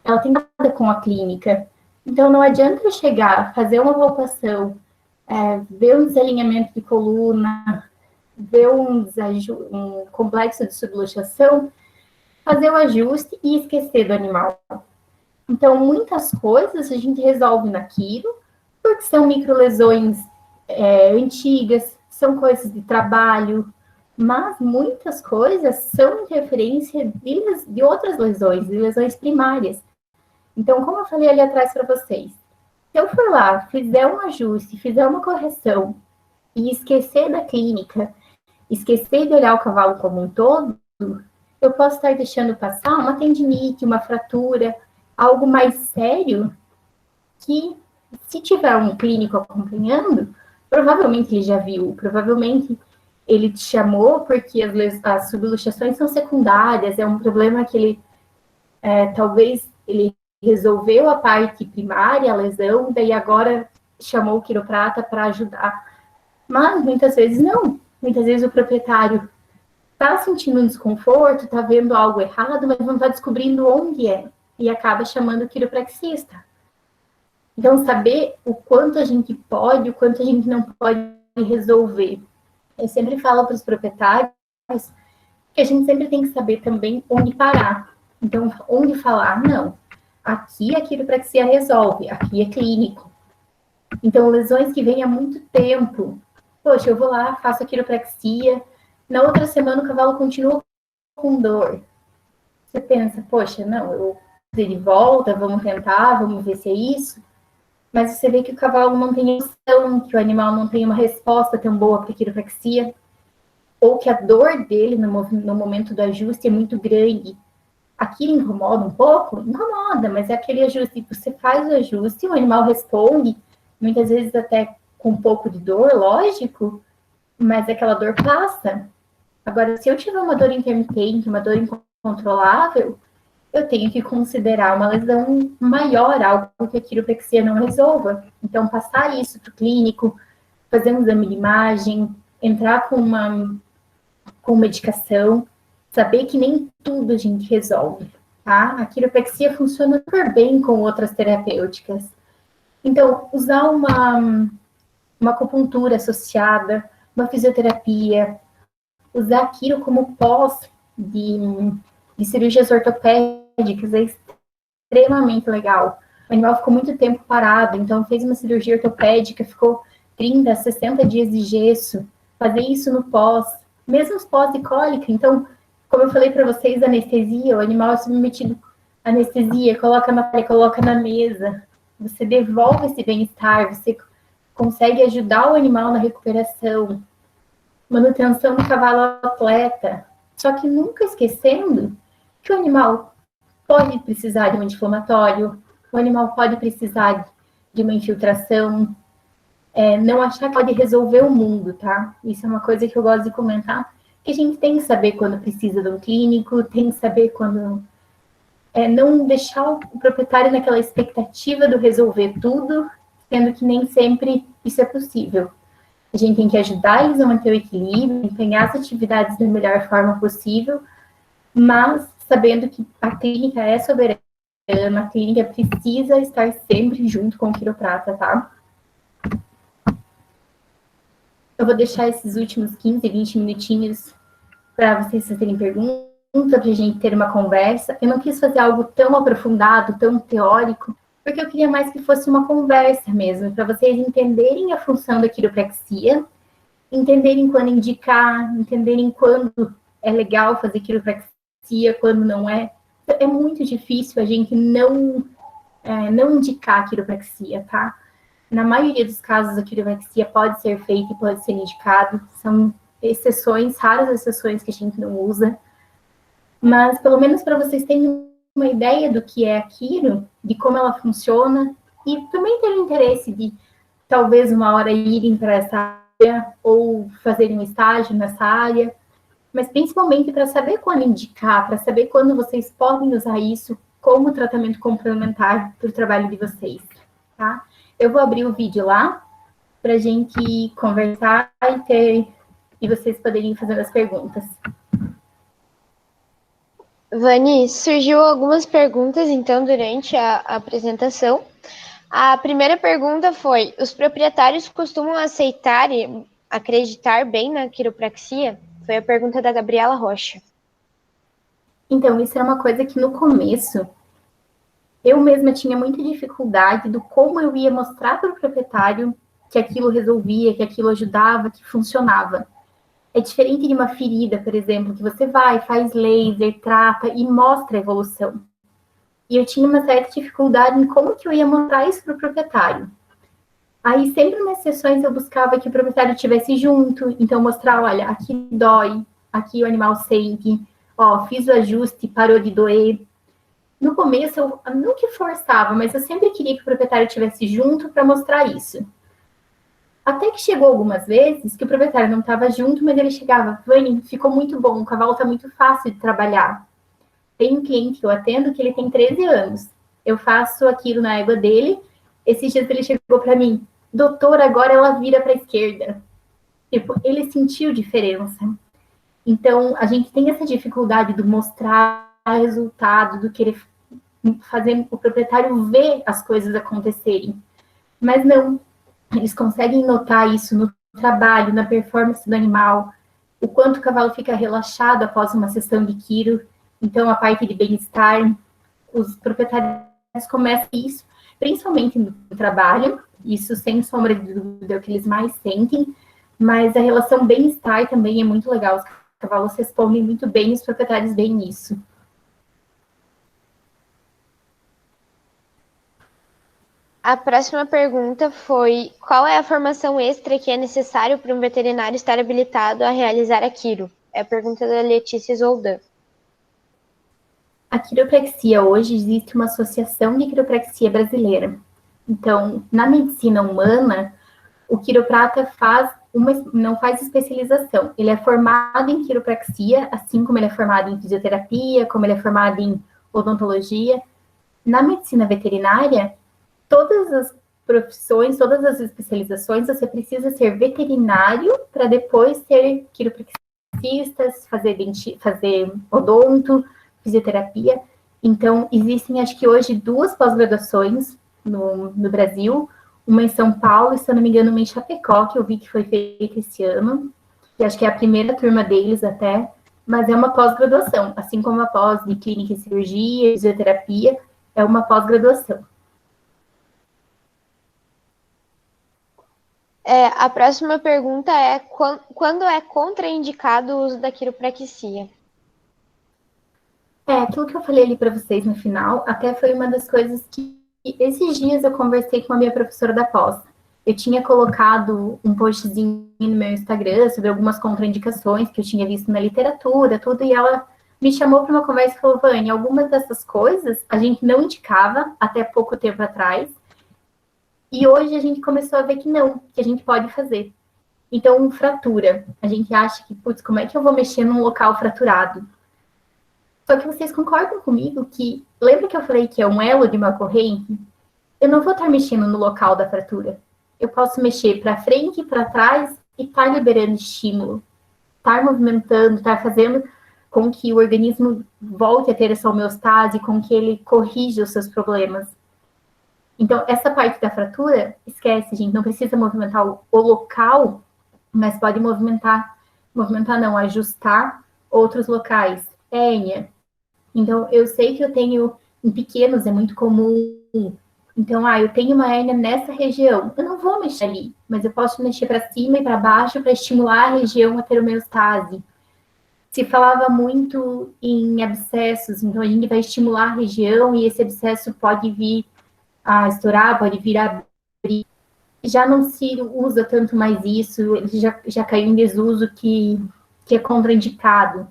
Ela tem nada com a clínica. Então, não adianta eu chegar, fazer uma palpação, ver um desalinhamento de coluna, ver um complexo de subluxação, fazer o ajuste e esquecer do animal. Então, muitas coisas a gente resolve na quiro, porque são microlesões antigas, são coisas de trabalho, mas muitas coisas são interferência de outras lesões, de lesões primárias. Então, como eu falei ali atrás para vocês, se eu for lá, fizer um ajuste, fizer uma correção e esquecer da clínica, esquecer de olhar o cavalo como um todo, eu posso estar deixando passar uma tendinite, uma fratura, algo mais sério, que se tiver um clínico acompanhando, provavelmente ele já viu, provavelmente ele te chamou porque as subluxações são secundárias, é um problema que ele, talvez ele resolveu a parte primária, a lesão, daí agora chamou o quiroprata para ajudar. Mas muitas vezes não, muitas vezes o proprietário está sentindo um desconforto, está vendo algo errado, mas não está descobrindo onde é, e acaba chamando o quiropraxista. Então, saber o quanto a gente pode, o quanto a gente não pode resolver. Eu sempre falo para os proprietários que a gente sempre tem que saber também onde parar. Então, onde falar, não, aqui a quiropraxia resolve, aqui é clínico. Então, lesões que vêm há muito tempo, poxa, eu vou lá, faço a quiropraxia, na outra semana o cavalo continua com dor. Você pensa, poxa, não, eu vou de volta, vamos tentar, vamos ver se é isso. Mas você vê que o cavalo não tem emoção, que o animal não tem uma resposta tão boa para a quiropraxia, ou que a dor dele no momento do ajuste é muito grande. Aquilo incomoda um pouco? Incomoda, mas é aquele ajuste, você faz o ajuste, o animal responde, muitas vezes até com um pouco de dor, lógico, mas aquela dor passa. Agora, se eu tiver uma dor intermitente, uma dor incontrolável, eu tenho que considerar uma lesão maior, algo que a quiropraxia não resolva. Então, passar isso para o clínico, fazer um exame de imagem, entrar com medicação, saber que nem tudo a gente resolve, tá? A quiropraxia funciona super bem com outras terapêuticas. Então, usar uma acupuntura associada, uma fisioterapia, usar aquilo como pós de de cirurgias ortopédicas é extremamente legal. O animal ficou muito tempo parado, então fez uma cirurgia ortopédica, ficou 30, 60 dias de gesso, fazer isso no pós, mesmo os pós de cólica. Então, como eu falei para vocês, anestesia, o animal é submetido à anestesia, coloca na mesa, você devolve esse bem-estar, você consegue ajudar o animal na recuperação, manutenção do cavalo atleta, só que nunca esquecendo que o animal pode precisar de um anti-inflamatório, o animal pode precisar de uma infiltração, não achar que pode resolver o mundo, tá? Isso é uma coisa que eu gosto de comentar, que a gente tem que saber quando precisa de um clínico, tem que saber quando... não deixar o proprietário naquela expectativa do resolver tudo, sendo que nem sempre isso é possível. A gente tem que ajudar eles a manter o equilíbrio, empenhar as atividades da melhor forma possível, mas sabendo que a clínica é soberana, a clínica precisa estar sempre junto com o quiroprata, tá? Eu vou deixar esses últimos 15, 20 minutinhos para vocês fazerem perguntas, para a gente ter uma conversa. Eu não quis fazer algo tão aprofundado, tão teórico, porque eu queria mais que fosse uma conversa mesmo, para vocês entenderem a função da quiropraxia, entenderem quando indicar, entenderem quando é legal fazer quiropraxia, quando não é. É muito difícil a gente não indicar a quiropraxia, tá? Na maioria dos casos, a quiropraxia pode ser feita e pode ser indicado. São exceções, raras exceções que a gente não usa. Mas, pelo menos para vocês terem uma ideia do que é a quiro, de como ela funciona, e também ter o interesse de, talvez, uma hora irem para essa área, ou fazerem um estágio nessa área, mas principalmente para saber quando indicar, para saber quando vocês podem usar isso como tratamento complementar para o trabalho de vocês, tá? Eu vou abrir o vídeo lá, para a gente conversar e vocês poderem fazer as perguntas. Vani, surgiu algumas perguntas, então, durante a apresentação. A primeira pergunta foi: os proprietários costumam aceitar e acreditar bem na quiropraxia? Foi a pergunta da Gabriela Rocha. Então, isso é uma coisa que no começo eu mesma tinha muita dificuldade do como eu ia mostrar para o proprietário que aquilo resolvia, que aquilo ajudava, que funcionava. É diferente de uma ferida, por exemplo, que você vai, faz laser, trata e mostra a evolução. E eu tinha uma certa dificuldade em como que eu ia mostrar isso para o proprietário. Aí, sempre nas sessões, eu buscava que o proprietário estivesse junto, então mostrar, olha, aqui dói, aqui o animal sente, ó, fiz o ajuste, parou de doer. No começo, eu nunca forçava, mas eu sempre queria que o proprietário estivesse junto para mostrar isso. Até que chegou algumas vezes que o proprietário não estava junto, mas ele chegava, Vani, ficou muito bom, o cavalo está muito fácil de trabalhar. Tem um cliente que eu atendo que ele tem 13 anos. Eu faço aquilo na égua dele. Esses dias ele chegou para mim, doutor, agora ela vira para a esquerda. Tipo, ele sentiu diferença. Então, a gente tem essa dificuldade de mostrar resultado, do querer fazer o proprietário ver as coisas acontecerem. Mas não, eles conseguem notar isso no trabalho, na performance do animal, o quanto o cavalo fica relaxado após uma sessão de quiro. Então, a parte de bem-estar, os proprietários começam isso, principalmente no trabalho, isso sem sombra de dúvida é o que eles mais sentem, mas a relação bem-estar também é muito legal. Os cavalos respondem muito bem, os proprietários veem nisso. A próxima pergunta foi: qual é a formação extra que é necessário para um veterinário estar habilitado a realizar a quiro? É a pergunta da Letícia Zoldan. A quiropraxia, hoje existe uma associação de quiropraxia brasileira. Então, na medicina humana, o quiroprata não faz especialização. Ele é formado em quiropraxia, assim como ele é formado em fisioterapia, como ele é formado em odontologia. Na medicina veterinária, todas as profissões, todas as especializações, você precisa ser veterinário para depois ser quiropraxista, fazer odonto, fisioterapia. Então, existem, acho que hoje, 2 pós-graduações no Brasil, uma em São Paulo e, se eu não me engano, uma em Chapecó, que eu vi que foi feita esse ano, que acho que é a primeira turma deles até. mas é uma pós-graduação, assim como a pós de clínica e cirurgia, fisioterapia, é uma pós-graduação. A próxima pergunta é: quando é contraindicado o uso da quiropraxia? Aquilo que eu falei ali para vocês no final, até foi uma das coisas que esses dias eu conversei com a minha professora da pós. Eu tinha colocado um postzinho no meu Instagram sobre algumas contraindicações que eu tinha visto na literatura, tudo, e ela me chamou para uma conversa e falou: Vânia, algumas dessas coisas a gente não indicava até pouco tempo atrás, e hoje a gente começou a ver que não, que a gente pode fazer. Então, fratura. A gente acha que, putz, como é que eu vou mexer num local fraturado? Só que vocês concordam comigo que, lembra que eu falei que é um elo de uma corrente? Eu não vou estar mexendo no local da fratura. Eu posso mexer para frente, para trás e estar liberando estímulo, estar movimentando, estar fazendo com que o organismo volte a ter essa homeostase, com que ele corrija os seus problemas. Então, essa parte da fratura, esquece, gente, não precisa movimentar o local, mas pode movimentar não, ajustar outros locais. Hérnia. Então, eu sei que eu tenho, em pequenos é muito comum. Então, eu tenho uma hérnia nessa região. Eu não vou mexer ali, mas eu posso mexer para cima e para baixo para estimular a região a ter homeostase. Se falava muito em abscessos, então a gente vai estimular a região e esse abscesso pode vir a estourar, pode vir a abrir. Já não se usa tanto mais isso, ele já caiu em desuso que é contraindicado.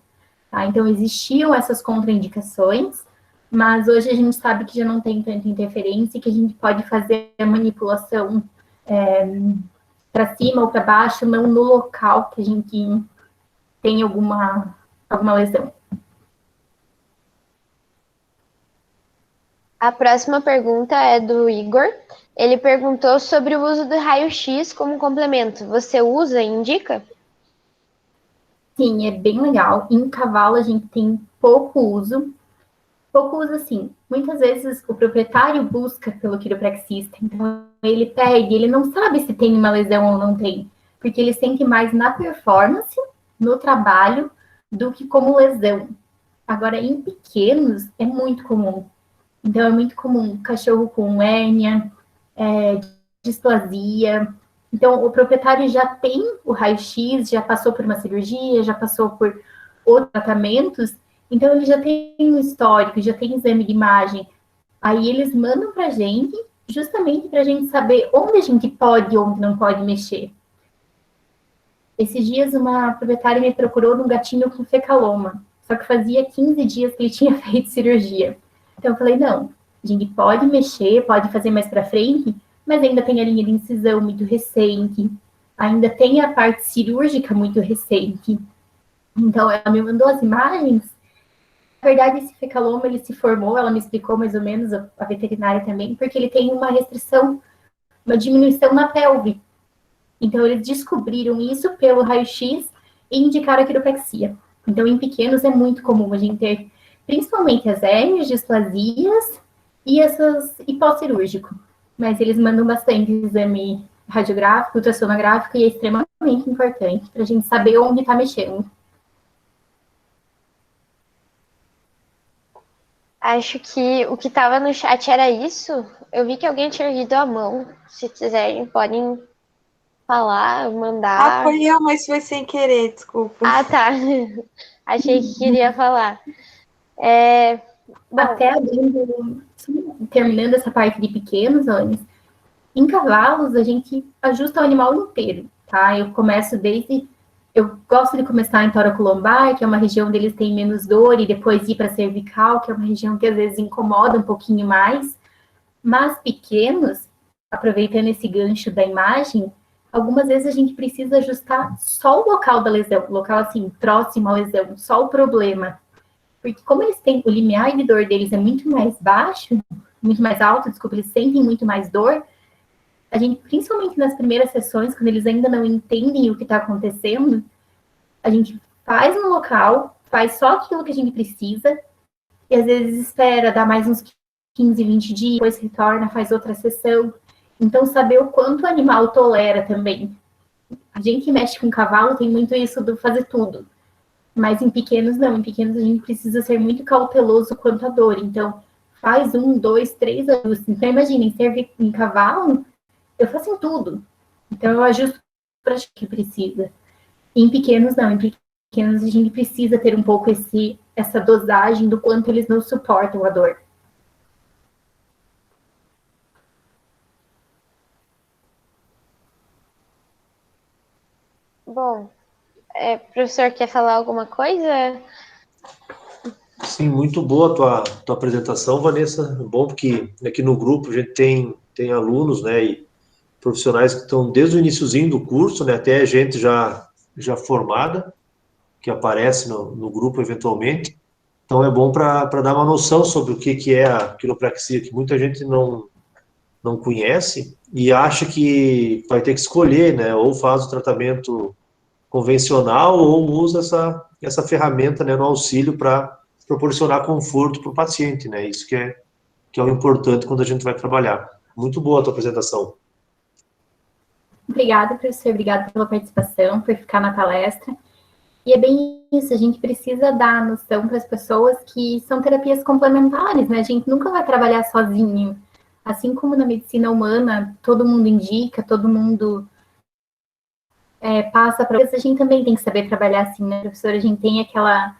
Tá? Então, existiam essas contraindicações, mas hoje a gente sabe que já não tem tanta interferência e que a gente pode fazer a manipulação para cima ou para baixo, não no local que a gente tem alguma lesão. A próxima pergunta é do Igor. Ele perguntou sobre o uso do raio-x como complemento. Você usa e indica? Sim, é bem legal. Em cavalo a gente tem pouco uso. Pouco uso, assim. Muitas vezes o proprietário busca pelo quiropraxista. Então, ele pede, ele não sabe se tem uma lesão ou não tem. Porque ele sente mais na performance, no trabalho, do que como lesão. Agora, em pequenos, é muito comum. Então, é muito comum cachorro com hérnia, displasia. Então, o proprietário já tem o raio-x, já passou por uma cirurgia, já passou por outros tratamentos, então ele já tem um histórico, já tem exame de imagem. Aí eles mandam para a gente, justamente para a gente saber onde a gente pode e onde não pode mexer. Esses dias, uma proprietária me procurou num gatinho com fecaloma, só que fazia 15 dias que ele tinha feito cirurgia. Então, eu falei, não, a gente pode mexer, pode fazer mais para frente, mas ainda tem a linha de incisão muito recente, ainda tem a parte cirúrgica muito recente. Então, ela me mandou as imagens. Na verdade, esse fecaloma, ele se formou, ela me explicou mais ou menos, a veterinária também, porque ele tem uma restrição, uma diminuição na pelve. Então, eles descobriram isso pelo raio-x e indicaram a quiropraxia. Então, em pequenos, é muito comum a gente ter, principalmente as hérnias, displasias e pós-cirúrgico. Mas eles mandam bastante exame radiográfico, ultrassonográfico, e é extremamente importante para a gente saber onde está mexendo. Acho que o que estava no chat era isso. Eu vi que alguém tinha erguido a mão. Se quiserem, podem falar, mandar. Foi eu, mas foi sem querer, desculpa. Ah, tá. Achei que queria falar. Bom, até terminando essa parte de pequenos, Anis, em cavalos a gente ajusta o animal inteiro, tá? Eu gosto de começar em tóraco-lombar, que é uma região onde eles têm menos dor, e depois ir para a cervical, que é uma região que às vezes incomoda um pouquinho mais. Mas pequenos, aproveitando esse gancho da imagem, algumas vezes a gente precisa ajustar só o local da lesão, o local assim, próximo à lesão, só o problema. Porque como eles têm, o limiar de dor deles é muito mais baixo, muito mais alto, desculpa, eles sentem muito mais dor, a gente, principalmente nas primeiras sessões, quando eles ainda não entendem o que está acontecendo, a gente faz no local, faz só aquilo que a gente precisa, e às vezes espera, dá mais uns 15, 20 dias, depois retorna, faz outra sessão. Então, saber o quanto o animal tolera também. A gente que mexe com cavalo tem muito isso do fazer tudo. Mas em pequenos, não. Em pequenos, a gente precisa ser muito cauteloso quanto à dor. Então, faz 1, 2, 3 ajustes. Então, imaginem, serve em cavalo, eu faço em tudo. Então, eu ajusto para o que precisa. Em pequenos, não. Em pequenos, a gente precisa ter um pouco essa dosagem do quanto eles não suportam a dor. Bom, professor, quer falar alguma coisa? Sim, muito boa a tua apresentação, Vanessa. Bom, porque aqui no grupo a gente tem alunos, né, e profissionais que estão desde o iniciozinho do curso, né, até gente já formada, que aparece no grupo eventualmente. Então é bom para dar uma noção sobre o que é a quiropraxia, que muita gente não conhece e acha que vai ter que escolher, né, ou faz o tratamento convencional ou usa essa ferramenta, né, no auxílio para proporcionar conforto para o paciente, né? Isso que é o importante quando a gente vai trabalhar. Muito boa a tua apresentação. Obrigada, professor. Obrigada pela participação, por ficar na palestra. E é bem isso, a gente precisa dar noção para as pessoas que são terapias complementares, né? A gente nunca vai trabalhar sozinho. Assim como na medicina humana, todo mundo indica, todo mundo passa para... A gente também tem que saber trabalhar assim, né, professora? A gente tem aquela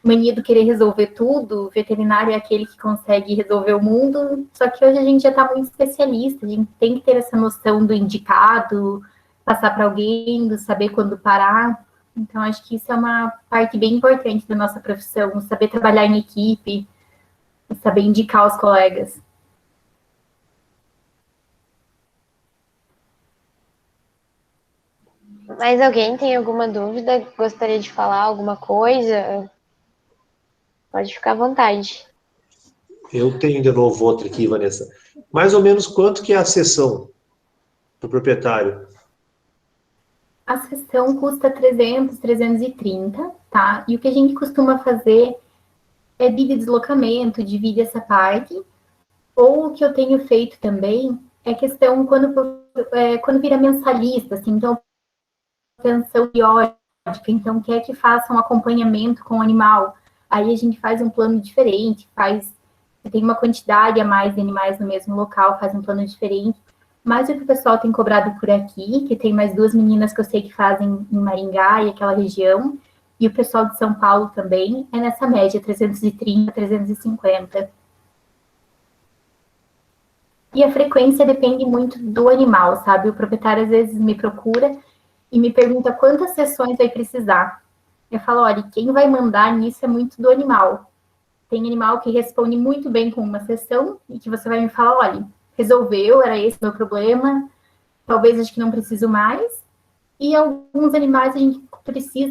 mania do querer resolver tudo, o veterinário é aquele que consegue resolver o mundo, só que hoje a gente já está muito especialista, a gente tem que ter essa noção do indicado, passar para alguém, do saber quando parar. Então, acho que isso é uma parte bem importante da nossa profissão, saber trabalhar em equipe, saber indicar os colegas. Mais alguém tem alguma dúvida? Gostaria de falar alguma coisa? Pode ficar à vontade. Eu tenho de novo outra aqui, Vanessa. Mais ou menos quanto que é a sessão do proprietário? A sessão custa 300, 330, tá? E o que a gente costuma fazer é deslocamento, divide essa parte. Ou o que eu tenho feito também é questão quando vira mensalista, assim, então, atenção periódica, então quer que faça um acompanhamento com o animal, aí a gente faz um plano diferente, tem uma quantidade a mais de animais no mesmo local, faz um plano diferente. Mas o que o pessoal tem cobrado por aqui, que tem mais 2 meninas que eu sei que fazem em Maringá e aquela região, e o pessoal de São Paulo também, é nessa média, 330, 350. E a frequência depende muito do animal, sabe? O proprietário às vezes me procura e me pergunta quantas sessões vai precisar. Eu falo, olha, quem vai mandar nisso é muito do animal. Tem animal que responde muito bem com uma sessão e que você vai me falar, olha, resolveu, era esse o meu problema, talvez acho que não preciso mais. E alguns animais a gente precisa